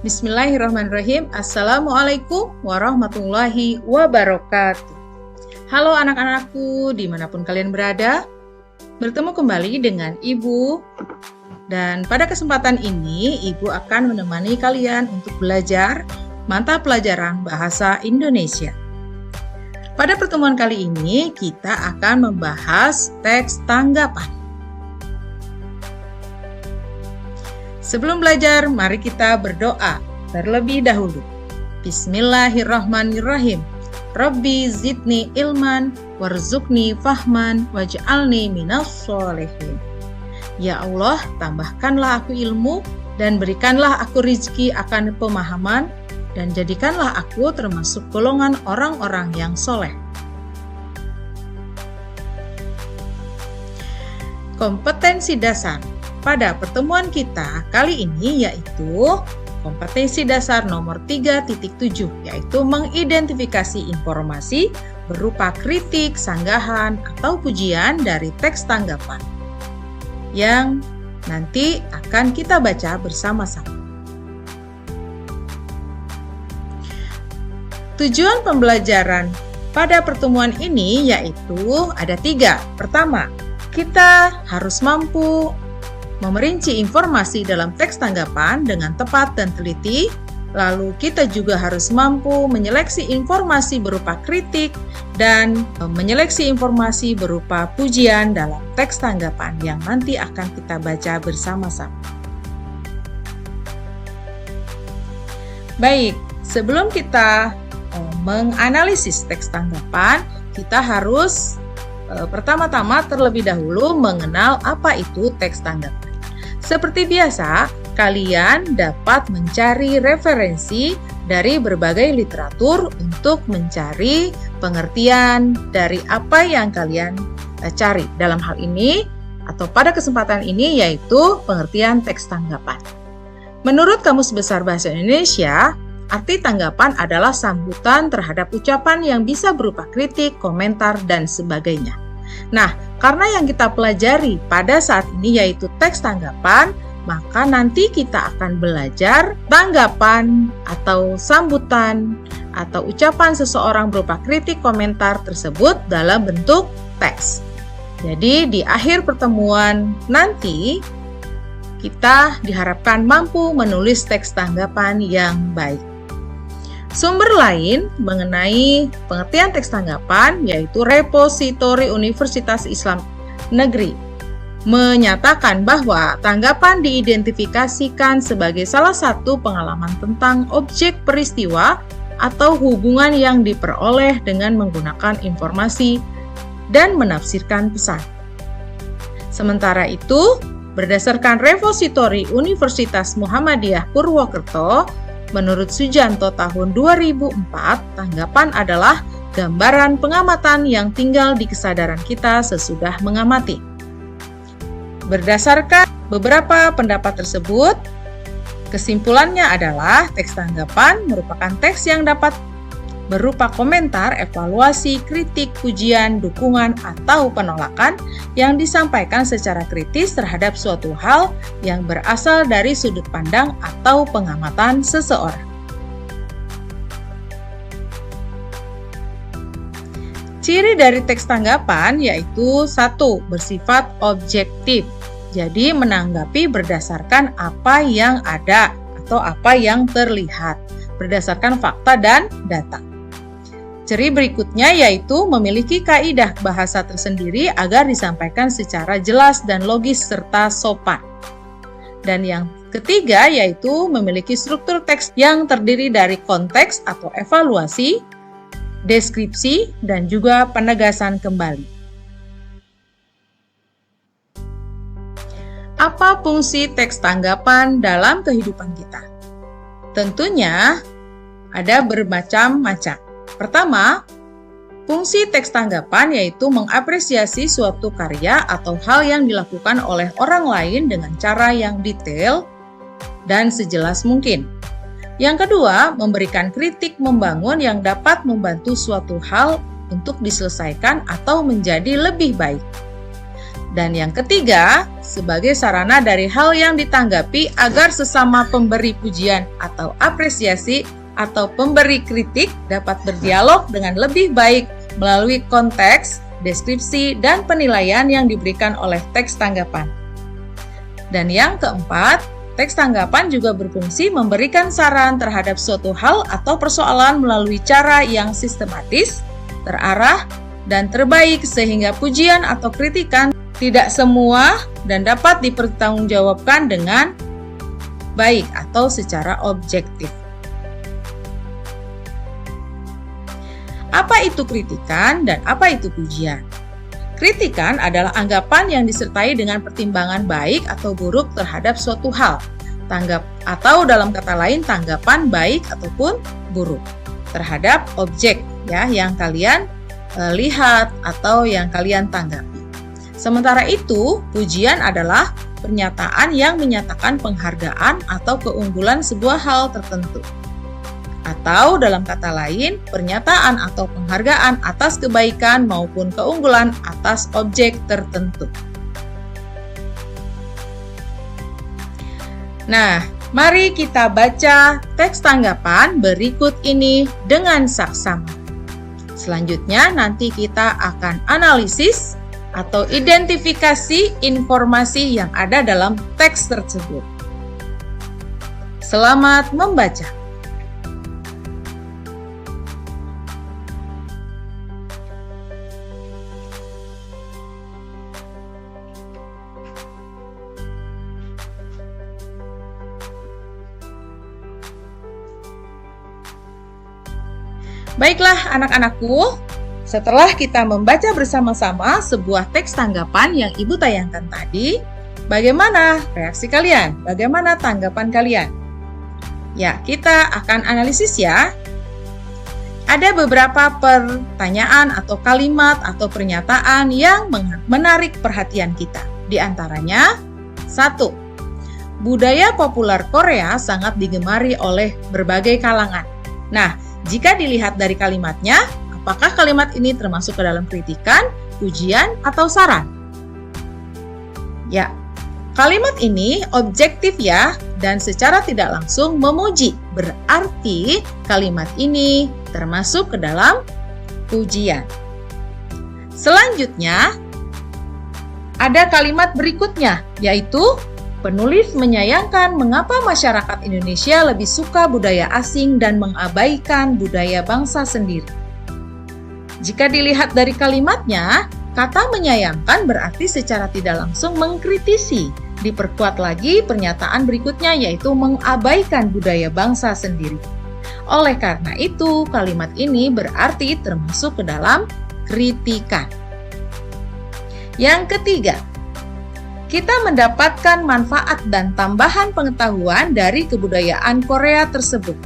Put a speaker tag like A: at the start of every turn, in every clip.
A: Bismillahirrahmanirrahim. Assalamualaikum warahmatullahi wabarakatuh. Halo anak-anakku, dimanapun kalian berada. Bertemu kembali dengan Ibu. Dan pada kesempatan ini, Ibu akan menemani kalian untuk belajar mata pelajaran bahasa Indonesia. Pada pertemuan kali ini, kita akan membahas teks tanggapan. Sebelum belajar, mari kita berdoa terlebih dahulu. Bismillahirrahmanirrahim. Rabbi zidni ilman, warzuqni fahman, waj'alni minas sholihin. Ya Allah, tambahkanlah aku ilmu dan berikanlah aku rizki akan pemahaman dan jadikanlah aku termasuk golongan orang-orang yang soleh. Kompetensi dasar pada pertemuan kita kali ini yaitu kompetensi dasar nomor 3.7, yaitu mengidentifikasi informasi berupa kritik, sanggahan, atau pujian dari teks tanggapan yang nanti akan kita baca bersama-sama. Tujuan pembelajaran pada pertemuan ini yaitu ada 3. Pertama, kita harus mampu memerinci informasi dalam teks tanggapan dengan tepat dan teliti. Lalu kita juga harus mampu menyeleksi informasi berupa kritik dan menyeleksi informasi berupa pujian dalam teks tanggapan yang nanti akan kita baca bersama-sama. Baik, sebelum kita menganalisis teks tanggapan, kita harus pertama-tama terlebih dahulu mengenal apa itu teks tanggapan. Seperti biasa, kalian dapat mencari referensi dari berbagai literatur untuk mencari pengertian dari apa yang kalian cari. Dalam hal ini, atau pada kesempatan ini, yaitu pengertian teks tanggapan. Menurut Kamus Besar Bahasa Indonesia, arti tanggapan adalah sambutan terhadap ucapan yang bisa berupa kritik, komentar, dan sebagainya. Nah, karena yang kita pelajari pada saat ini yaitu teks tanggapan, maka nanti kita akan belajar tanggapan atau sambutan atau ucapan seseorang berupa kritik, komentar tersebut dalam bentuk teks. Jadi di akhir pertemuan nanti kita diharapkan mampu menulis teks tanggapan yang baik. Sumber lain mengenai pengertian teks tanggapan yaitu Repositori Universitas Islam Negeri menyatakan bahwa tanggapan diidentifikasikan sebagai salah satu pengalaman tentang objek peristiwa atau hubungan yang diperoleh dengan menggunakan informasi dan menafsirkan pesan. Sementara itu, berdasarkan Repositori Universitas Muhammadiyah Purwokerto, menurut Sujanto tahun 2004, tanggapan adalah gambaran pengamatan yang tinggal di kesadaran kita sesudah mengamati. Berdasarkan beberapa pendapat tersebut, kesimpulannya adalah teks tanggapan merupakan teks yang dapat berupa komentar, evaluasi, kritik, pujian, dukungan, atau penolakan yang disampaikan secara kritis terhadap suatu hal yang berasal dari sudut pandang atau pengamatan seseorang. Ciri dari teks tanggapan yaitu 1. Bersifat objektif. Jadi menanggapi berdasarkan apa yang ada atau apa yang terlihat, berdasarkan fakta dan data. Ciri berikutnya yaitu memiliki kaidah bahasa tersendiri agar disampaikan secara jelas dan logis serta sopan. Dan yang ketiga yaitu memiliki struktur teks yang terdiri dari konteks atau evaluasi, deskripsi, dan juga penegasan kembali. Apa fungsi teks tanggapan dalam kehidupan kita? Tentunya ada bermacam-macam. Pertama, fungsi teks tanggapan yaitu mengapresiasi suatu karya atau hal yang dilakukan oleh orang lain dengan cara yang detail dan sejelas mungkin. Yang kedua, memberikan kritik membangun yang dapat membantu suatu hal untuk diselesaikan atau menjadi lebih baik. Dan yang ketiga, sebagai sarana dari hal yang ditanggapi agar sesama pemberi pujian atau apresiasi atau pemberi kritik dapat berdialog dengan lebih baik melalui konteks, deskripsi, dan penilaian yang diberikan oleh teks tanggapan. Dan yang keempat, teks tanggapan juga berfungsi memberikan saran terhadap suatu hal atau persoalan melalui cara yang sistematis, terarah, dan terbaik sehingga pujian atau kritikan tidak semua dan dapat dipertanggungjawabkan dengan baik atau secara objektif. Apa itu kritikan dan apa itu pujian? Kritikan adalah anggapan yang disertai dengan pertimbangan baik atau buruk terhadap suatu hal. Atau dalam kata lain, tanggapan baik ataupun buruk terhadap objek ya yang kalian lihat atau yang kalian tanggapi. Sementara itu, pujian adalah pernyataan yang menyatakan penghargaan atau keunggulan sebuah hal tertentu. Atau dalam kata lain, pernyataan atau penghargaan atas kebaikan maupun keunggulan atas objek tertentu. Nah, mari kita baca teks tanggapan berikut ini dengan saksama. Selanjutnya nanti kita akan analisis atau identifikasi informasi yang ada dalam teks tersebut. Selamat membaca. Baiklah anak-anakku, setelah kita membaca bersama-sama sebuah teks tanggapan yang Ibu tayangkan tadi, bagaimana reaksi kalian? Bagaimana tanggapan kalian? Ya, kita akan analisis ya. Ada beberapa pertanyaan atau kalimat atau pernyataan yang menarik perhatian kita. Di antaranya, 1. Budaya populer Korea sangat digemari oleh berbagai kalangan. Nah, jika dilihat dari kalimatnya, apakah kalimat ini termasuk ke dalam kritikan, pujian, atau saran? Ya, kalimat ini objektif ya, dan secara tidak langsung memuji. Berarti kalimat ini termasuk ke dalam pujian. Selanjutnya, ada kalimat berikutnya, yaitu penulis menyayangkan mengapa masyarakat Indonesia lebih suka budaya asing dan mengabaikan budaya bangsa sendiri. Jika dilihat dari kalimatnya, kata menyayangkan berarti secara tidak langsung mengkritisi. Diperkuat lagi pernyataan berikutnya yaitu mengabaikan budaya bangsa sendiri. Oleh karena itu, kalimat ini berarti termasuk ke dalam kritikan. Yang ketiga, kita mendapatkan manfaat dan tambahan pengetahuan dari kebudayaan Korea tersebut.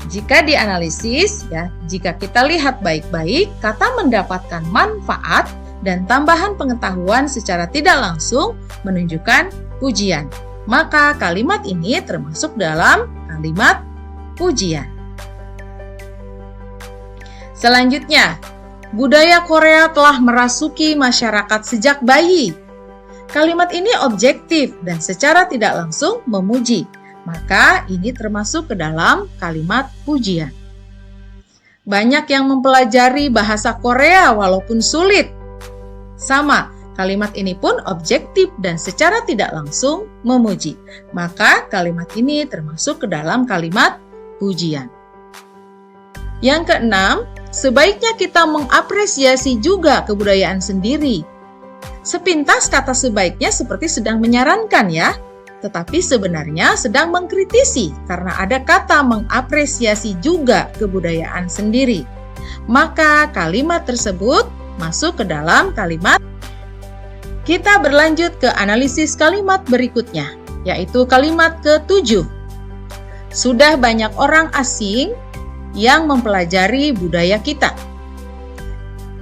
A: Jika dianalisis, ya, jika kita lihat baik-baik, kata mendapatkan manfaat dan tambahan pengetahuan secara tidak langsung menunjukkan pujian. Maka kalimat ini termasuk dalam kalimat pujian. Selanjutnya, budaya Korea telah merasuki masyarakat sejak bayi. Kalimat ini objektif dan secara tidak langsung memuji. Maka ini termasuk ke dalam kalimat pujian. Banyak yang mempelajari bahasa Korea walaupun sulit. Sama, kalimat ini pun objektif dan secara tidak langsung memuji. Maka kalimat ini termasuk ke dalam kalimat pujian. Yang keenam, sebaiknya kita mengapresiasi juga kebudayaan sendiri. Sepintas kata sebaiknya seperti sedang menyarankan ya, tetapi sebenarnya sedang mengkritisi karena ada kata mengapresiasi juga kebudayaan sendiri. Maka kalimat tersebut masuk ke dalam kalimat. Kita berlanjut ke analisis kalimat berikutnya, yaitu kalimat ke-7. Sudah banyak orang asing yang mempelajari budaya kita.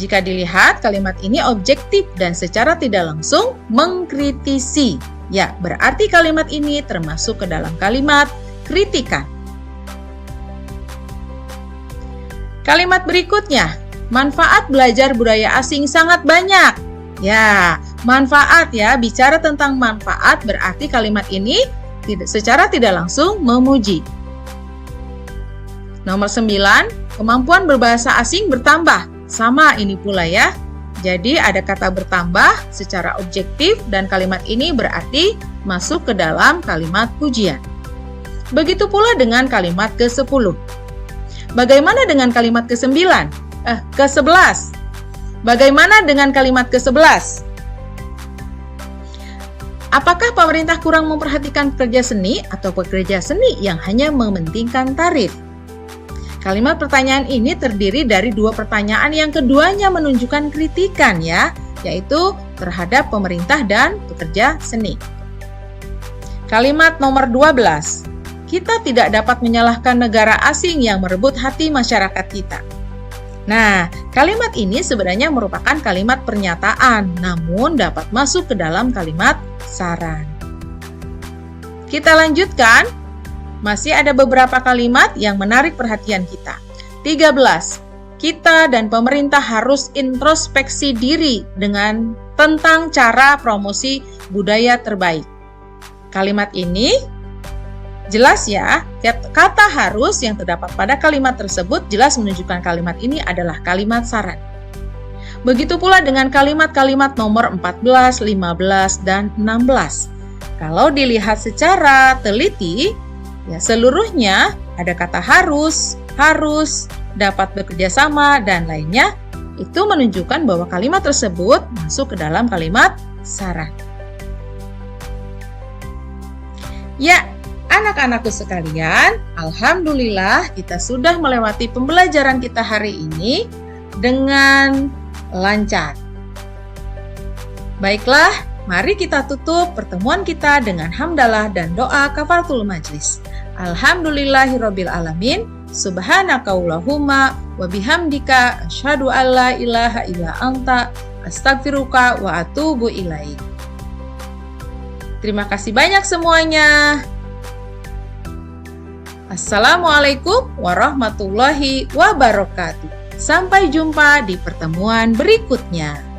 A: Jika dilihat, kalimat ini objektif dan secara tidak langsung mengkritisi. Ya, berarti kalimat ini termasuk ke dalam kalimat kritikan. Kalimat berikutnya, manfaat belajar budaya asing sangat banyak. Ya, manfaat ya. Bicara tentang manfaat berarti kalimat ini secara tidak langsung memuji. Nomor 9, kemampuan berbahasa asing bertambah. Sama ini pula ya. Jadi ada kata bertambah secara objektif dan kalimat ini berarti masuk ke dalam kalimat pujian. Begitu pula dengan kalimat ke-10. Bagaimana dengan kalimat ke-9? Ke-11. Bagaimana dengan kalimat ke-11? Apakah pemerintah kurang memperhatikan pekerja seni atau pekerja seni yang hanya mementingkan tarif? Kalimat pertanyaan ini terdiri dari dua pertanyaan yang keduanya menunjukkan kritikan ya, yaitu terhadap pemerintah dan pekerja seni. Kalimat nomor 12. Kita tidak dapat menyalahkan negara asing yang merebut hati masyarakat kita. Nah, kalimat ini sebenarnya merupakan kalimat pernyataan, namun dapat masuk ke dalam kalimat saran. Kita lanjutkan. Masih ada beberapa kalimat yang menarik perhatian kita. 13. Kita dan pemerintah harus introspeksi diri tentang cara promosi budaya terbaik. Kalimat ini jelas ya, kata harus yang terdapat pada kalimat tersebut jelas menunjukkan kalimat ini adalah kalimat saran. Begitu pula dengan kalimat-kalimat nomor 14, 15, dan 16. Kalau dilihat secara teliti, ya seluruhnya ada kata harus, dapat bekerja sama, dan lainnya. Itu menunjukkan bahwa kalimat tersebut masuk ke dalam kalimat saran. Ya, anak-anakku sekalian, alhamdulillah kita sudah melewati pembelajaran kita hari ini dengan lancar. Baiklah, mari kita tutup pertemuan kita dengan hamdalah dan doa kafaratul majlis. Alhamdulillahirabbil alamin. Subhanakallahumma wa bihamdika asyhadu an la ilaha illa anta astaghfiruka wa atubu ilaik. Terima kasih banyak semuanya. Assalamualaikum warahmatullahi wabarakatuh. Sampai jumpa di pertemuan berikutnya.